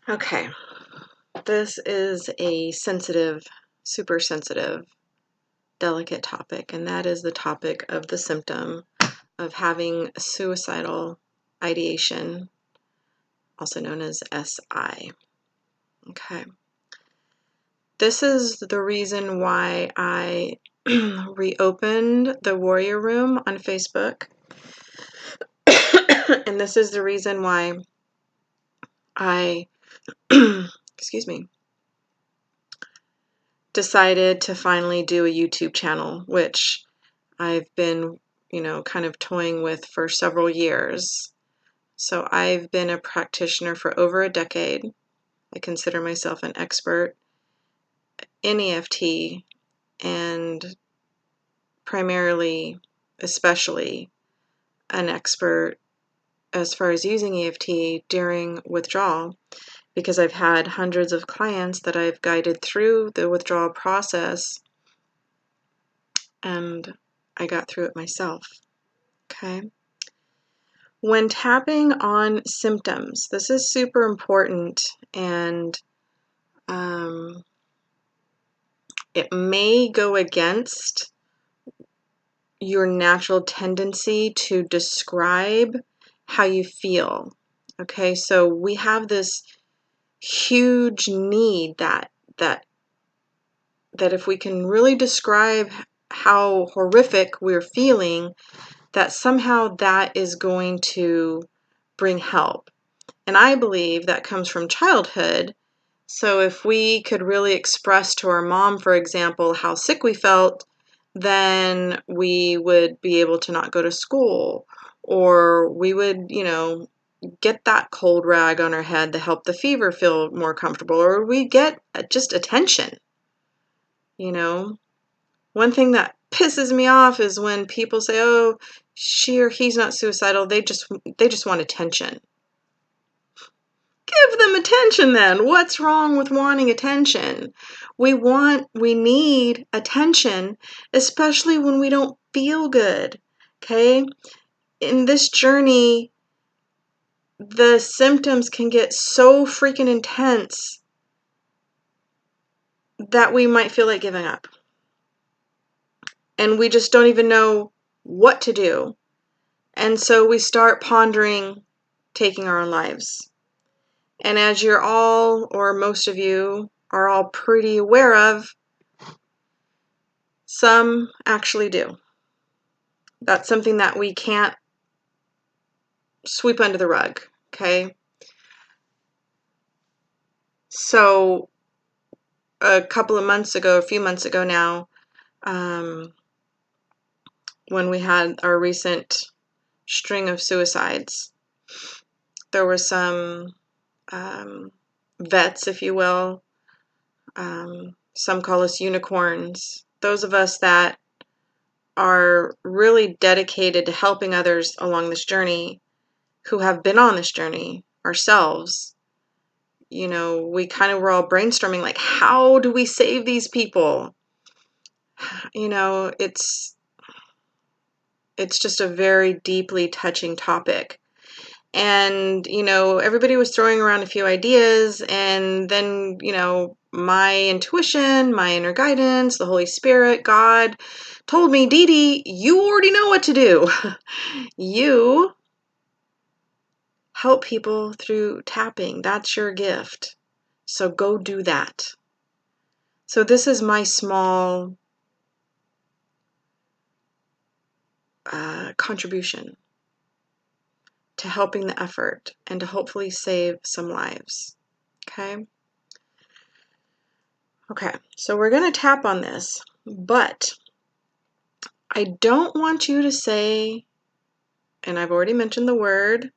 Okay, this is a sensitive, super sensitive, delicate topic, and that is the topic of the symptom of having suicidal ideation, also known as SI. Okay. This is the reason why I reopened the Warrior Room on Facebook. And this is the reason why I, excuse me, decided to finally do a YouTube channel, which I've been, kind of toying with for several years. So I've been a practitioner for over a decade. I consider myself an expert in EFT and primarily, especially, an expert as far as using EFT during withdrawal, because I've had hundreds of clients that I've guided through the withdrawal process, and I got through it myself. Okay. When tapping on symptoms, this is super important, and it may go against your natural tendency to describe how you feel. Okay, so we have this huge need that if we can really describe how horrific we're feeling, that somehow that is going to bring help. And I believe that comes from childhood. So if we could really express to our mom, for example, how sick we felt, then we would be able to not go to school, or we would, get that cold rag on our head to help the fever feel more comfortable, or we get just attention. One thing that pisses me off is when people say, "Oh, she or he's not suicidal, they just want attention." Give them attention then. What's wrong with wanting attention? We need attention, especially when we don't feel good. Okay? In this journey, the symptoms can get so freaking intense that we might feel like giving up. And we just don't even know what to do. And so we start pondering taking our own lives. And as you're all, or most of you, are all pretty aware of, some actually do. That's something that we can't sweep under the rug, okay? So a few months ago now, when we had our recent string of suicides, there were some vets, if you will. Some call us unicorns. Those of us that are really dedicated to helping others along this journey, who have been on this journey ourselves. We kind of were all brainstorming, like, how do we save these people? It's just a very deeply touching topic. And, everybody was throwing around a few ideas, and then, my intuition, my inner guidance, the Holy Spirit, God told me, Dee Dee, you already know what to do. You help people through tapping. That's your gift. So go do that. So this is my small contribution to helping the effort and to hopefully save some lives. Okay, so we're going to tap on this, but I don't want you to say, and I've already mentioned the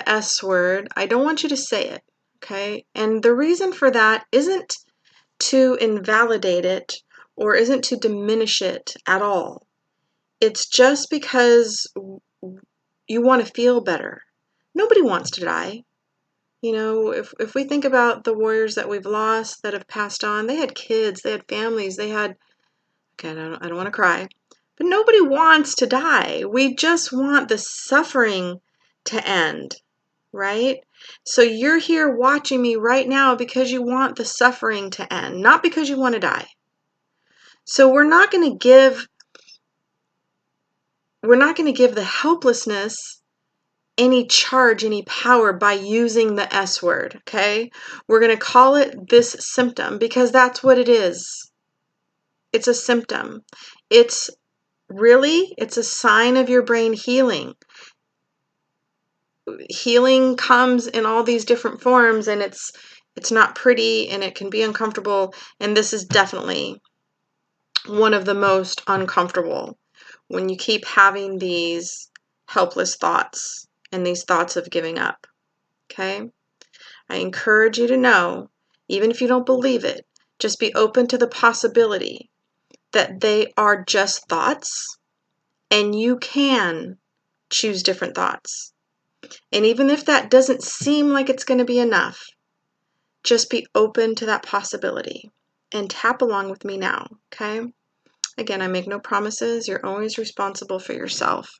S word, I don't want you to say it, okay? And the reason for that isn't to invalidate it or isn't to diminish it at all. It's just because you want to feel better. Nobody wants to die. If we think about the warriors that we've lost, that have passed on, they had kids, they had families, they had, okay, I don't want to cry, but nobody wants to die. We just want the suffering to end. right? So you're here watching me right now because you want the suffering to end, not because you want to die. So we're not going to give the helplessness any charge, any power by using the S word, okay? We're going to call it this symptom because that's what it is. It's a symptom. It's a sign of your brain healing. Healing comes in all these different forms, and it's not pretty, and it can be uncomfortable, and this is definitely one of the most uncomfortable, when you keep having these helpless thoughts and these thoughts of giving up. Okay? I encourage you to know, even if you don't believe it, just be open to the possibility that they are just thoughts, and you can choose different thoughts. And even if that doesn't seem like it's going to be enough, just be open to that possibility and tap along with me now, okay? Again, I make no promises. You're always responsible for yourself,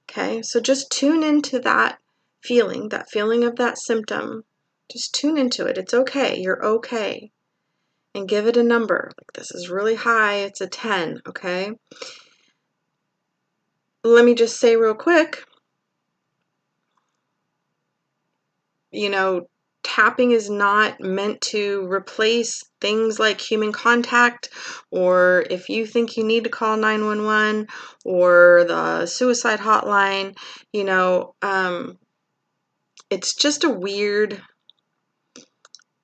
okay? So just tune into that feeling of that symptom. Just tune into it. It's okay. You're okay. And give it a number. Like, this is really high. It's a 10, okay? Let me just say real quick, tapping is not meant to replace things like human contact, or if you think you need to call 911 or the suicide hotline, it's just a weird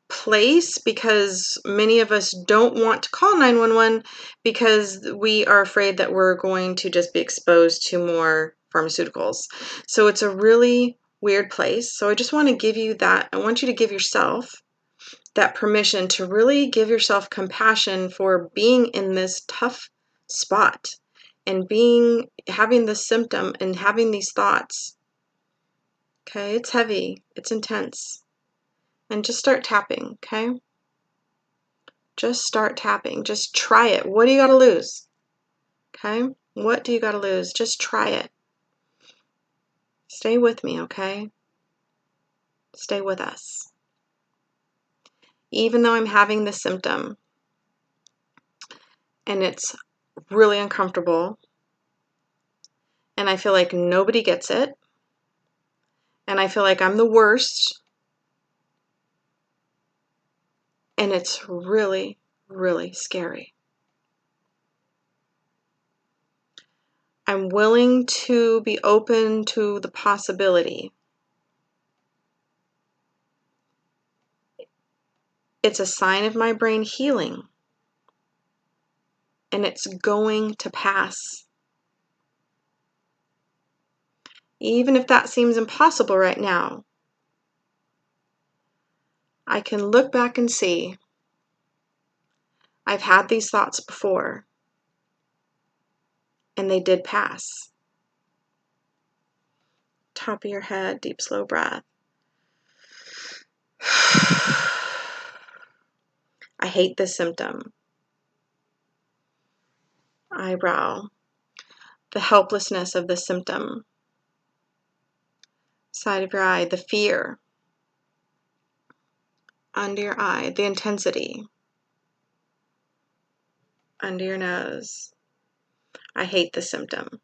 place because many of us don't want to call 911 because we are afraid that we're going to just be exposed to more pharmaceuticals. So it's a really weird place. So I just want to give you that. I want you to give yourself that permission to really give yourself compassion for being in this tough spot and having this symptom and having these thoughts. Okay, it's heavy, it's intense. And just start tapping, okay? Just start tapping. Just try it. What do you got to lose? Okay? What do you got to lose? Just try it. Stay with me, okay? Stay with us. Even though I'm having this symptom and it's really uncomfortable and I feel like nobody gets it and I feel like I'm the worst and it's really, really scary. I'm willing to be open to the possibility. It's a sign of my brain healing, and it's going to pass. Even if that seems impossible right now, I can look back and see I've had these thoughts before, and they did pass. Top of your head, deep, slow breath. I hate this symptom. Eyebrow. The helplessness of the symptom. Side of your eye, the fear. Under your eye, the intensity. Under your nose. I hate the symptom.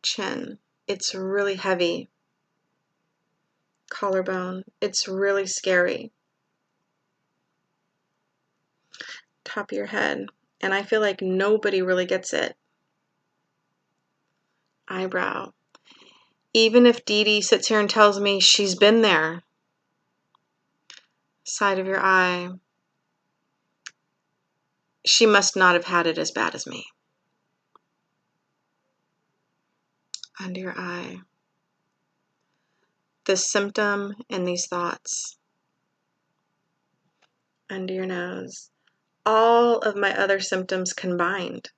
Chin. It's really heavy. Collarbone. It's really scary. Top of your head. And I feel like nobody really gets it. Eyebrow. Even if Dee Dee sits here and tells me she's been there. Side of your eye. She must not have had it as bad as me. Under your eye. This symptom and these thoughts. Under your nose. All of my other symptoms combined.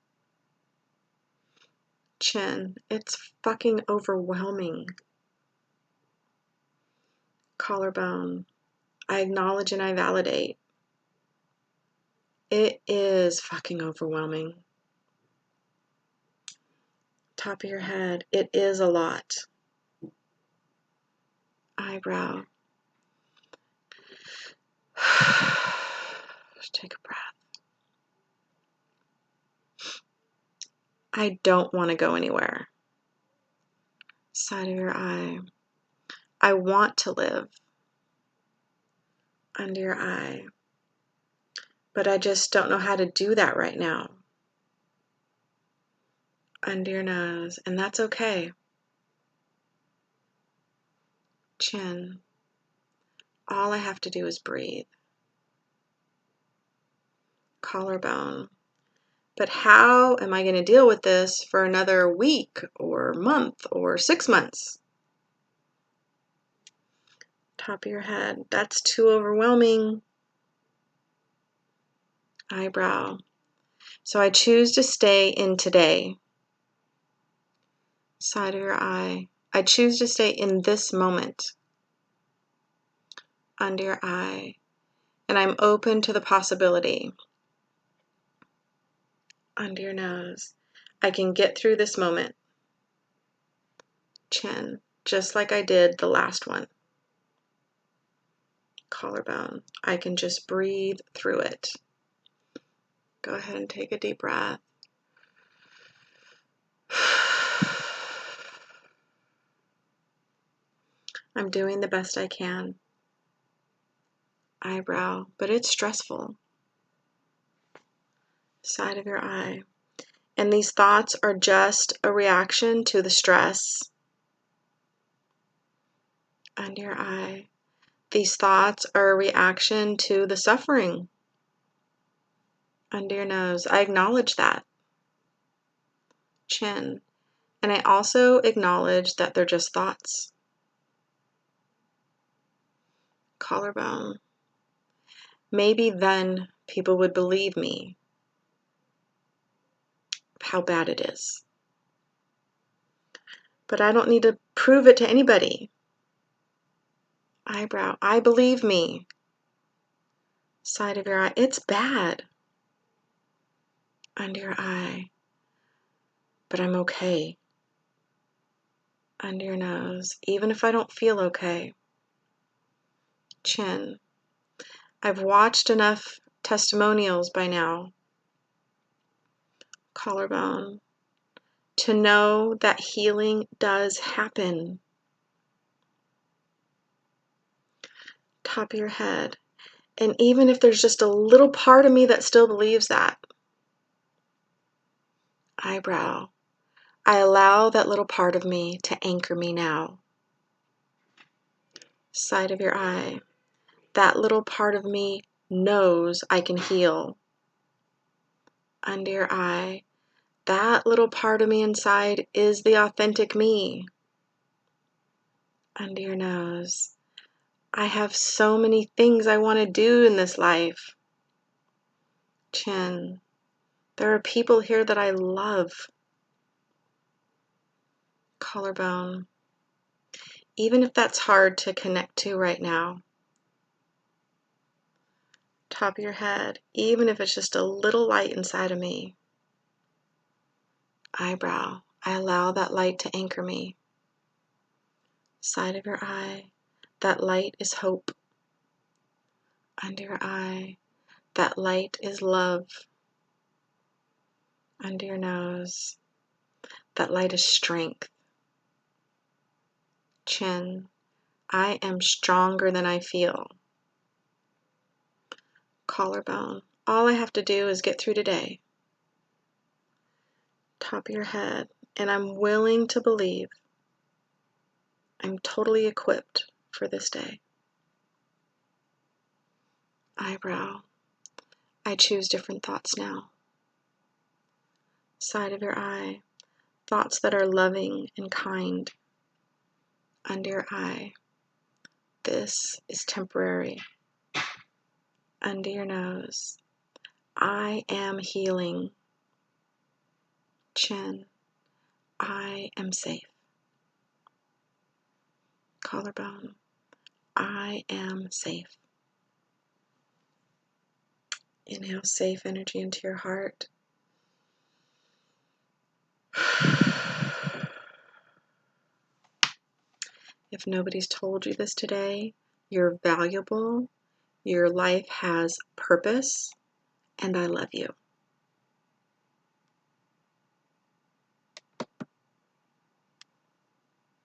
Chin. It's fucking overwhelming. Collarbone. I acknowledge and I validate. It is fucking overwhelming. Top of your head. It is a lot. eyebrow. Just take a breath. I don't want to go anywhere. Side of your eye. I want to live. Under your eye. But I just don't know how to do that right now. Under your nose. And that's okay. Chin. All I have to do is breathe. Collarbone. But how am I going to deal with this for another week or month or 6 months? Top of your head. That's too overwhelming. Eyebrow. So I choose to stay in today. Side of your eye. I choose to stay in this moment. Under your eye. And I'm open to the possibility. Under your nose. I can get through this moment. Chin. Just like I did the last one. Collarbone. I can just breathe through it. Go ahead and take a deep breath. I'm doing the best I can. Eyebrow, but it's stressful. Side of your eye. And these thoughts are just a reaction to the stress. Under your eye. These thoughts are a reaction to the suffering. Under your nose. I acknowledge that. Chin. And I also acknowledge that they're just thoughts. Collarbone. Maybe then people would believe me how bad it is. But I don't need to prove it to anybody. Eyebrow. I believe me. Side of your eye. It's bad. Under your eye. But I'm okay. Under your nose. Even if I don't feel okay. Chin. I've watched enough testimonials by now. Collarbone. To know that healing does happen. Top of your head. And even if there's just a little part of me that still believes that. Eyebrow. I allow that little part of me to anchor me now. Side of your eye. That little part of me knows I can heal. Under your eye. That little part of me inside is the authentic me. Under your nose. I have so many things I want to do in this life. Chin. There are people here that I love. Collarbone. Even if that's hard to connect to right now. Top of your head. Even if it's just a little light inside of me. Eyebrow. I allow that light to anchor me. Side of your eye. That light is hope. Under your eye. That light is love. Under your nose. That light is strength. Chin. I am stronger than I feel. Collarbone. All I have to do is get through today. Top of your head. And I'm willing to believe I'm totally equipped for this day. Eyebrow. I choose different thoughts now. Side of your eye. Thoughts that are loving and kind. Under your eye. This is temporary. Under your nose. I am healing. Chin. I am safe. Collarbone. I am safe. Inhale safe energy into your heart. if nobody's told you this today, you're valuable, your life has purpose, and I love you.